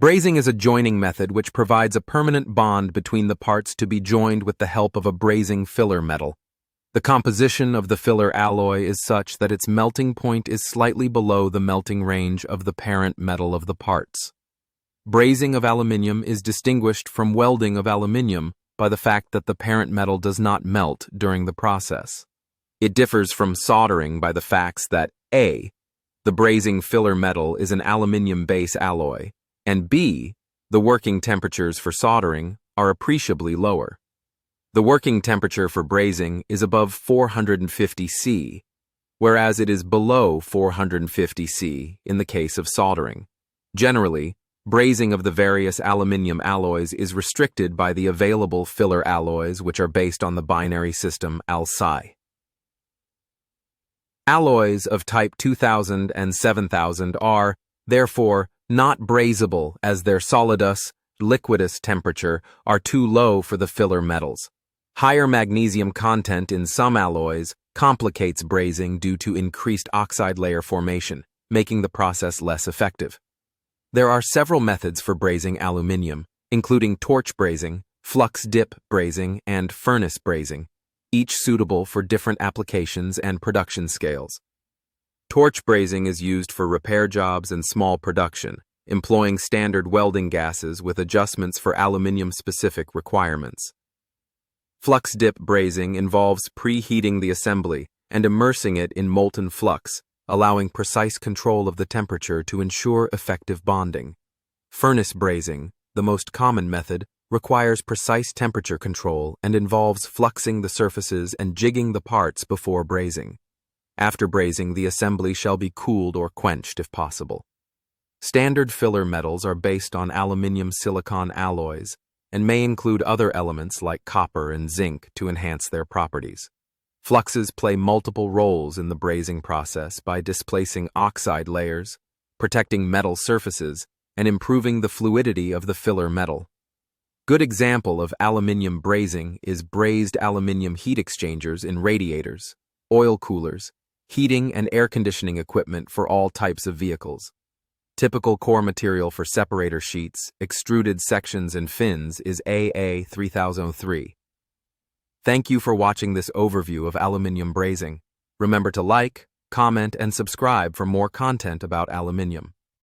Brazing is a joining method which provides a permanent bond between the parts to be joined with the help of a brazing filler metal. The composition of the filler alloy is such that its melting point is slightly below the melting range of the parent metal of the parts. Brazing of aluminium is distinguished from welding of aluminium by the fact that the parent metal does not melt during the process. It differs from soldering by the facts that A, the brazing filler metal is an aluminium base alloy, and B, the working temperatures for soldering are appreciably lower. The working temperature for brazing is above 450 C, whereas it is below 450 C in the case of soldering. Generally, brazing of the various aluminium alloys is restricted by the available filler alloys, which are based on the binary system Al-Si. Alloys of type 2000 and 7000 are, therefore, not brazable as their solidus, liquidus temperature are too low for the filler metals. Higher magnesium content in some alloys complicates brazing due to increased oxide layer formation, making the process less effective. There are several methods for brazing aluminium, including torch brazing, flux dip brazing, and furnace brazing, each suitable for different applications and production scales. Torch brazing is used for repair jobs and small production, employing standard welding gases with adjustments for aluminium-specific requirements. Flux dip brazing involves preheating the assembly and immersing it in molten flux, allowing precise control of the temperature to ensure effective bonding. Furnace brazing, the most common method, requires precise temperature control and involves fluxing the surfaces and jigging the parts before brazing. After brazing, the assembly shall be cooled or quenched if possible. Standard filler metals are based on aluminium-silicon alloys and may include other elements like copper and zinc to enhance their properties. Fluxes play multiple roles in the brazing process by displacing oxide layers, protecting metal surfaces, and improving the fluidity of the filler metal. Good example of aluminium brazing is brazed aluminium heat exchangers in radiators, oil coolers, heating and air conditioning equipment for all types of vehicles. Typical core material for separator sheets, extruded sections, and fins is AA3003. Thank you for watching this overview of aluminium brazing. Remember to like, comment, and subscribe for more content about aluminium.